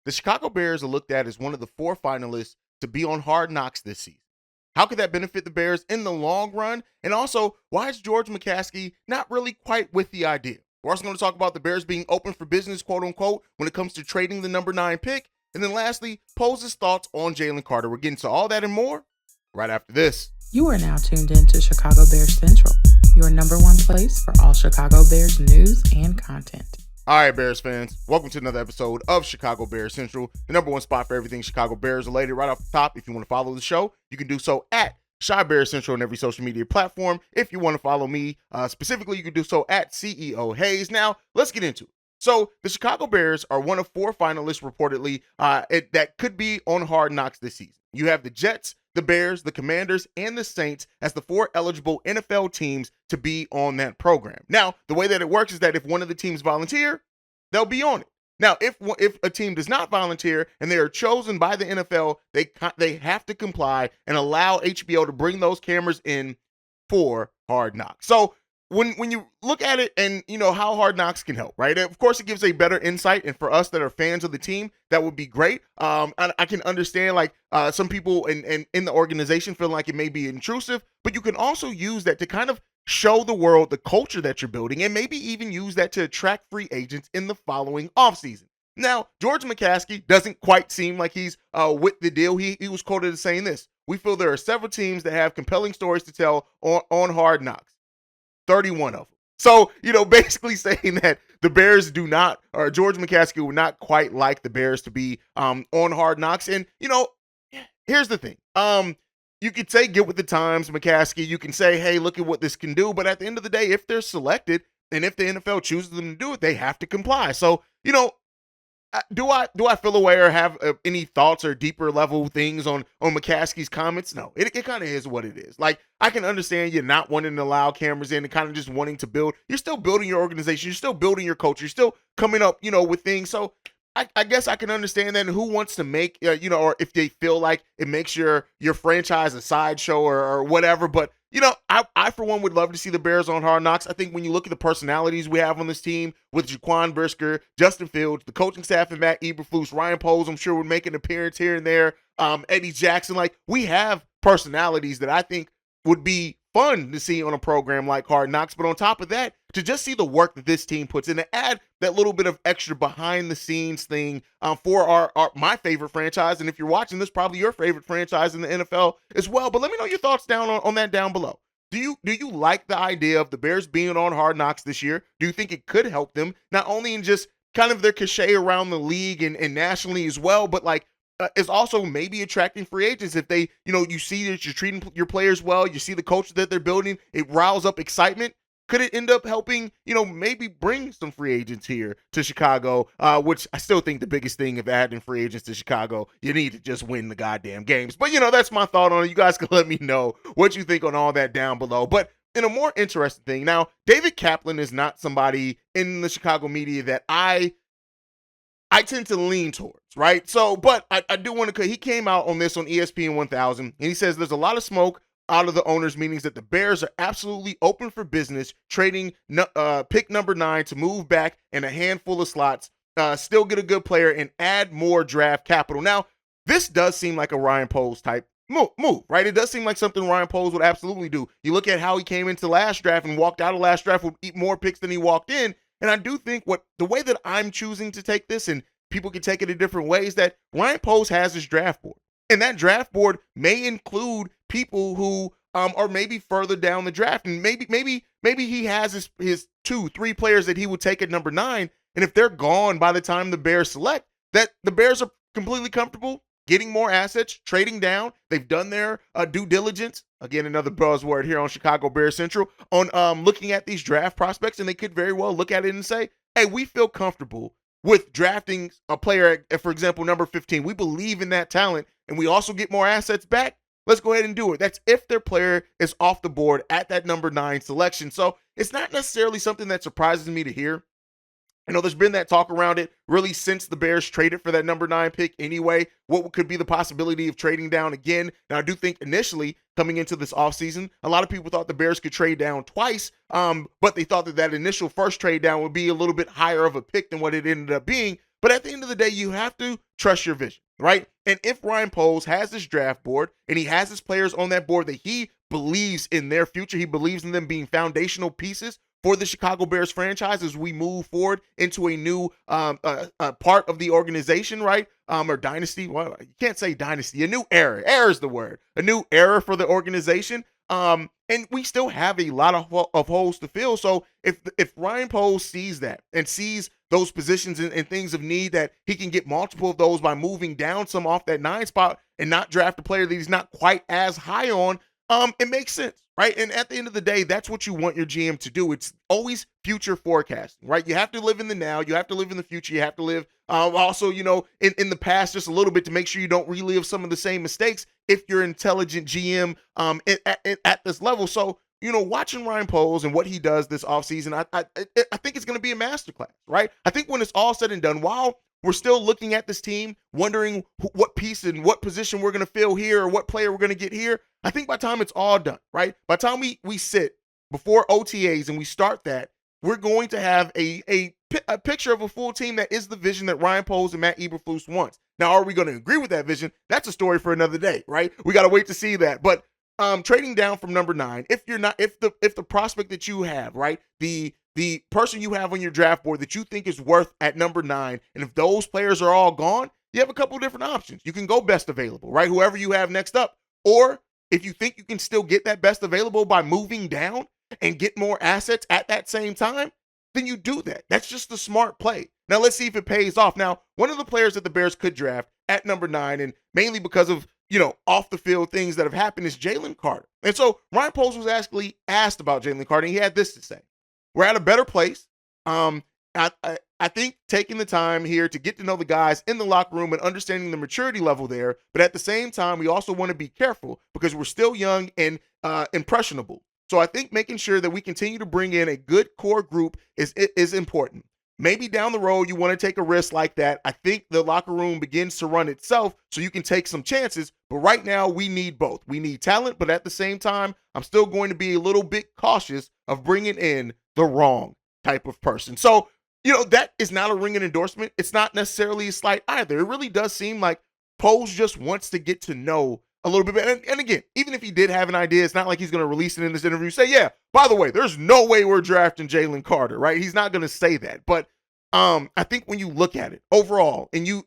The Chicago Bears are looked at as one of the 4 finalists to be on Hard Knocks this season. How could that benefit the Bears in the long run? And also, why is George McCaskey not really quite with the idea? We're also going to talk about the Bears being open for business, quote unquote, when it comes to trading the number 9 pick. And then lastly, Poe's thoughts on Jalen Carter. We're getting to all that and more right after this. You are now tuned in to Chicago Bears Central, your number one place for all Chicago Bears news and content. All right, Bears fans, welcome to another episode of Chicago Bears Central, the number one spot for everything Chicago Bears related. Right off the top, if you want to follow the show, you can do so at Chi Bears Central on every social media platform. If you want to follow me specifically, you can do so at CEO Haize. Now, let's get into it. So, the Chicago Bears are one of 4 finalists reportedly that could be on Hard Knocks this season. You have the Jets, the Bears, the Commanders, and the Saints as the 4 eligible NFL teams to be on that program. Now, the way that it works is that if one of the teams volunteer, they'll be on it. Now, if a team does not volunteer and they are chosen by the NFL, they have to comply and allow HBO to bring those cameras in for Hard Knocks. So, when you look at it and you know how Hard Knocks can help, right? Of course, it gives a better insight, and for us that are fans of the team, that would be great. I can understand like some people in the organization feel like it may be intrusive, but you can also use that to kind of show the world the culture that you're building, and maybe even use that to attract free agents in the following offseason. Now, George McCaskey doesn't quite seem like he's with the deal. He was quoted as saying this: "We feel there are several teams that have compelling stories to tell on Hard Knocks. 31 of them." So, basically saying that the Bears do not, or George McCaskey would not quite like the Bears to be on Hard Knocks. And, here's the thing. You could say get with the times, McCaskey. You can say, hey, look at what this can do. But at the end of the day, if they're selected and if the NFL chooses them to do it, they have to comply. So, do I feel away or have any thoughts or deeper level things on McCaskey's comments? No, it kind of is what it is. Like, I can understand you not wanting to allow cameras in and kind of just wanting to build. You're still building your organization. You're still building your culture. You're still coming up, with things. So I guess I can understand that. And who wants to make, or if they feel like it makes your franchise a sideshow or whatever. But, I for one would love to see the Bears on Hard Knocks. I think when you look at the personalities we have on this team with Jaquan Brisker, Justin Fields, the coaching staff, and Matt Eberflus, Ryan Poles, I'm sure would make an appearance here and there. Eddie Jackson, like, we have personalities that I think would be fun to see on a program like Hard Knocks. But on top of that, to just see the work that this team puts in, to add that little bit of extra behind the scenes thing for my favorite franchise. And if you're watching this, probably your favorite franchise in the NFL as well. But let me know your thoughts down on that down below. Do you like the idea of the Bears being on Hard Knocks this year? Do you think it could help them not only in just kind of their cachet around the league and nationally as well, but like is also maybe attracting free agents if they, you see that you're treating your players well, you see the culture that they're building, it riles up excitement. Could it end up helping, maybe bring some free agents here to Chicago, which I still think the biggest thing of adding free agents to Chicago, you need to just win the goddamn games. But, that's my thought on it. You guys can let me know what you think on all that down below. But in a more interesting thing, now, David Kaplan is not somebody in the Chicago media that I tend to lean towards, right? So, but I do want to, he came out on this on ESPN 1000, and he says there's a lot of smoke out of the owners' meetings that the Bears are absolutely open for business, trading pick number 9 to move back in a handful of slots, still get a good player, and add more draft capital. Now, this does seem like a Ryan Poles type move, right? It does seem like something Ryan Poles would absolutely do. You look at how he came into last draft and walked out of last draft with more picks than he walked in, and I do think the way that I'm choosing to take this, and people can take it in different ways, that Ryan Poles has his draft board. And that draft board may include people who are maybe further down the draft. And maybe he has his 2-3 players that he would take at number 9. And if they're gone by the time the Bears select, that the Bears are completely comfortable getting more assets, trading down. They've done their due diligence. Again, another buzzword here on Chicago Bears Central on looking at these draft prospects. And they could very well look at it and say, hey, we feel comfortable with drafting a player at, for example, number 15. We believe in that talent, and we also get more assets back. Let's go ahead and do it. That's if their player is off the board at that number 9 selection. So it's not necessarily something that surprises me to hear. There's been that talk around it really since the Bears traded for that number 9 pick anyway. What could be the possibility of trading down again? Now, I do think initially coming into this offseason, a lot of people thought the Bears could trade down twice, but they thought that initial first trade down would be a little bit higher of a pick than what it ended up being. But at the end of the day, you have to trust your vision, right? And if Ryan Poles has this draft board and he has his players on that board that he believes in their future, he believes in them being foundational pieces for the Chicago Bears franchise as we move forward into a new part of the organization, right? Or dynasty. Well, you can't say dynasty. A new era. Era is the word. A new era for the organization. And we still have a lot of holes to fill. So if Ryan Poles sees that and sees those positions and things of need that he can get multiple of those by moving down some off that 9 spot and not draft a player that he's not quite as high on, it makes sense, right? And at the end of the day, that's what you want your GM to do. It's always future forecasting, right? You have to live in the now. You have to live in the future. You have to live also, in the past just a little bit to make sure you don't relive some of the same mistakes if you're an intelligent GM at this level. So, watching Ryan Poles and what he does this offseason, I think it's going to be a masterclass, right? I think when it's all said and done, while we're still looking at this team, wondering what piece and what position we're going to fill here or what player we're going to get here, I think by the time it's all done, right? By the time we sit before OTAs and we start that, we're going to have a picture of a full team that is the vision that Ryan Poles and Matt Eberflus wants. Now, are we going to agree with that vision? That's a story for another day, right? We got to wait to see that. But trading down from number 9, if the prospect that you have, right, the person you have on your draft board that you think is worth at number 9, and if those players are all gone, you have a couple different options. You can go best available, right? Whoever you have next up. Or if you think you can still get that best available by moving down and get more assets at that same time, then you do that. That's just the smart play. Now, let's see if it pays off. Now, one of the players that the Bears could draft at number 9, and mainly because of, off the field things that have happened, is Jalen Carter. And so Ryan Poles was actually asked about Jalen Carter, and he had this to say: "We're at a better place. I think taking the time here to get to know the guys in the locker room and understanding the maturity level there, but at the same time, we also want to be careful because we're still young and impressionable. So I think making sure that we continue to bring in a good core group is important. Maybe down the road, you want to take a risk like that. I think the locker room begins to run itself so you can take some chances. But right now, we need both. We need talent, but at the same time, I'm still going to be a little bit cautious of bringing in the wrong type of person." So, that is not a ringing endorsement. It's not necessarily a slight either. It really does seem like Poles just wants to get to know a little bit better. And again, even if he did have an idea, it's not like he's going to release it in this interview. Say, yeah, by the way, there's no way we're drafting Jalen Carter, right? He's not going to say that. But I think when you look at it overall and you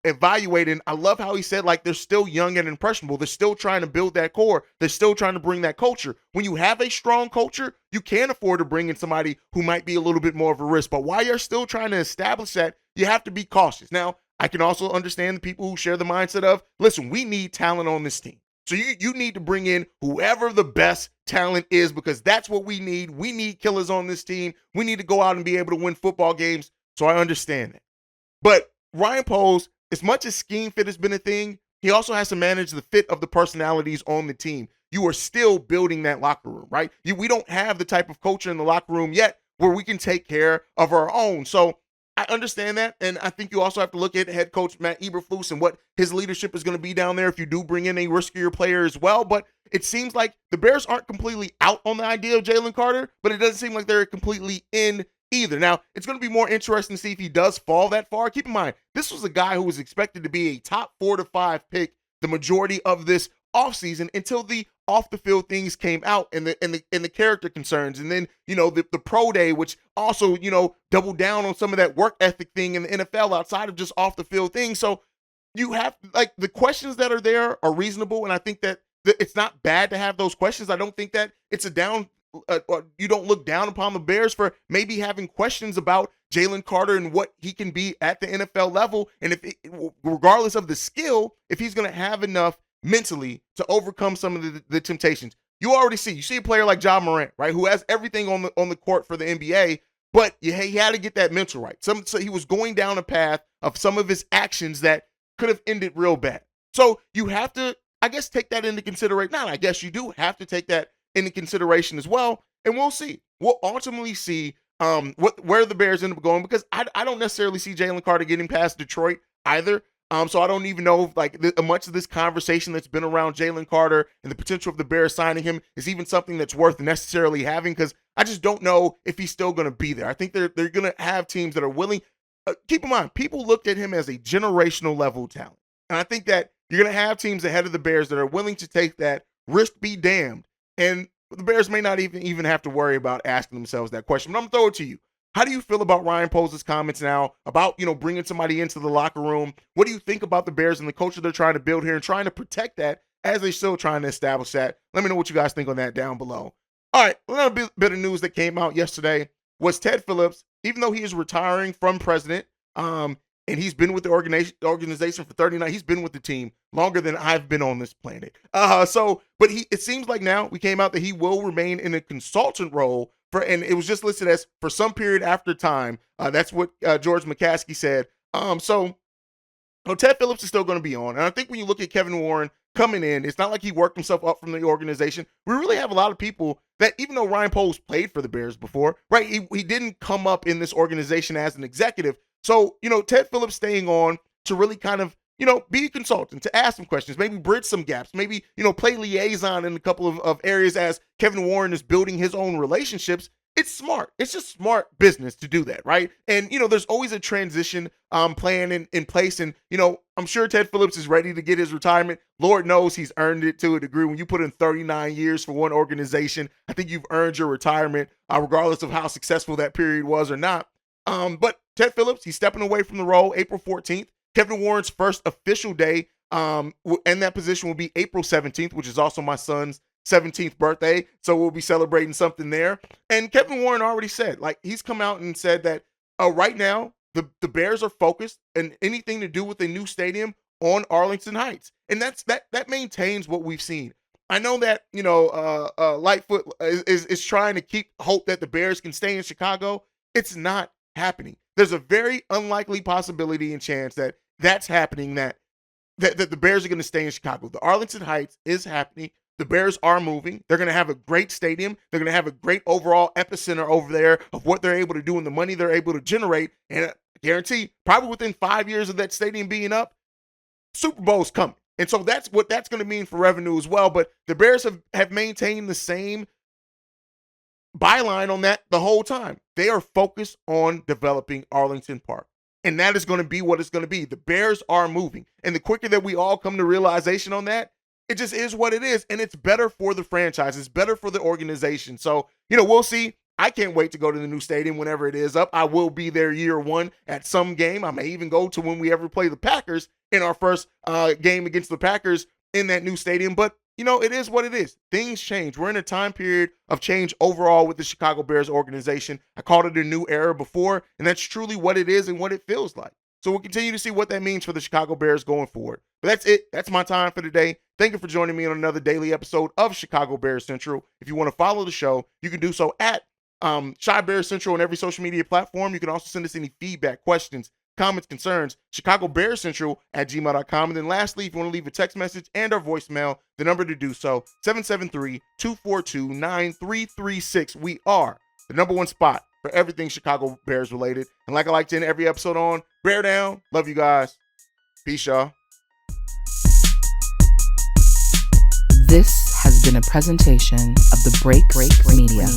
evaluate it, and I love how he said, like, they're still young and impressionable. They're still trying to build that core. They're still trying to bring that culture. When you have a strong culture, you can afford to bring in somebody who might be a little bit more of a risk. But while you're still trying to establish that, you have to be cautious. Now, I can also understand the people who share the mindset of, listen, we need talent on this team. So you need to bring in whoever the best talent is because that's what we need. We need killers on this team. We need to go out and be able to win football games. So I understand that. But Ryan Poles, as much as scheme fit has been a thing, he also has to manage the fit of the personalities on the team. You are still building that locker room, right? We don't have the type of culture in the locker room yet where we can take care of our own. So I understand that. And I think you also have to look at head coach Matt Eberflus and what his leadership is going to be down there if you do bring in a riskier player as well. But it seems like the Bears aren't completely out on the idea of Jalen Carter, but it doesn't seem like they're completely in either. Now, it's going to be more interesting to see if he does fall that far. Keep in mind, this was a guy who was expected to be a top 4 to 5 pick the majority of this offseason until the off the field things came out and the character concerns. And then, the pro day, which also, doubled down on some of that work ethic thing in the NFL outside of just off the field things. So you have, like, the questions that are there are reasonable. And I think that it's not bad to have those questions. I don't think that it's you don't look down upon the Bears for maybe having questions about Jalen Carter and what he can be at the NFL level. And regardless of the skill, if he's going to have enough mentally to overcome some of the temptations. You see a player like Ja Morant, right, who has everything on the court for the NBA, but he had to get that mental right. So he was going down a path of some of his actions that could have ended real bad. So you have to, I guess, take that into consideration. Not I guess you do have to take that into consideration as well, and we'll see. We'll ultimately see where the Bears end up going because I don't necessarily see Jalen Carter getting past Detroit either. So I don't even know if much of this conversation that's been around Jalen Carter and the potential of the Bears signing him is even something that's worth necessarily having because I just don't know if he's still going to be there. I think they're going to have teams that are willing. keep in mind, people looked at him as a generational level talent. And I think that you're going to have teams ahead of the Bears that are willing to take that risk be damned. And the Bears may not even have to worry about asking themselves that question. But I'm going to throw it to you. How do you feel about Ryan Poles' comments now about, bringing somebody into the locker room? What do you think about the Bears and the culture they're trying to build here and trying to protect that as they're still trying to establish that? Let me know what you guys think on that down below. All right, another bit of news that came out yesterday was Ted Phillips, even though he is retiring from president, and he's been with the organization for 39. He's been with the team longer than I've been on this planet. But it seems like now we came out that he will remain in a consultant role and it was just listed as for some period after time. That's what George McCaskey said. So Ted Phillips is still going to be on. And I think when you look at Kevin Warren coming in, it's not like he worked himself up from the organization. We really have a lot of people that, even though Ryan Poles played for the Bears before, right, he didn't come up in this organization as an executive. So, Ted Phillips staying on to really kind of, be a consultant, to ask some questions, maybe bridge some gaps, maybe, play liaison in a couple of areas as Kevin Warren is building his own relationships. It's smart. It's just smart business to do that, right? And, there's always a transition plan in place. And, I'm sure Ted Phillips is ready to get his retirement. Lord knows he's earned it to a degree. When you put in 39 years for one organization, I think you've earned your retirement, regardless of how successful that period was or not. But Ted Phillips, he's stepping away from the role April 14th. Kevin Warren's first official day in that position will be April 17th, which is also my son's 17th birthday. So we'll be celebrating something there. And Kevin Warren already said, he's come out and said that right now, the Bears are focused and anything to do with a new stadium on Arlington Heights. And that maintains what we've seen. I know that, Lightfoot is trying to keep hope that the Bears can stay in Chicago. It's not happening. There's a very unlikely possibility and chance that that's happening, that the Bears are going to stay in Chicago. The Arlington Heights is happening. The Bears are moving. They're going to have a great stadium. They're going to have a great overall epicenter over there of what they're able to do and the money they're able to generate. And I guarantee, probably within 5 years of that stadium being up, Super Bowl's coming. And so that's what that's going to mean for revenue as well. But the Bears have maintained the same byline on that the whole time. They are focused on developing Arlington Park. And that is going to be what it's going to be. The Bears are moving. And the quicker that we all come to realization on that, it just is what it is. And it's better for the franchise. It's better for the organization. So, we'll see. I can't wait to go to the new stadium whenever it is up. I will be there year one at some game. I may even go to when we ever play the Packers in our first game against the Packers in that new stadium. But, it is what it is. Things change. We're in a time period of change overall with the Chicago Bears organization. I called it a new era before, and that's truly what it is and what it feels like. So we'll continue to see what that means for the Chicago Bears going forward. But that's it. That's my time for today. Thank you for joining me on another daily episode of Chicago Bears Central. If you want to follow the show, you can do so at Chi Bears Central on every social media platform. You can also send us any feedback, questions, comments, concerns, Chicago Bears Central at gmail.com. And then lastly, if you want to leave a text message and or voicemail, the number to do so, 773-242-9336. We are the number one spot for everything Chicago Bears related. And like I like to end every episode on, bear down. Love you guys. Peace, y'all. This has been a presentation of the Break Media.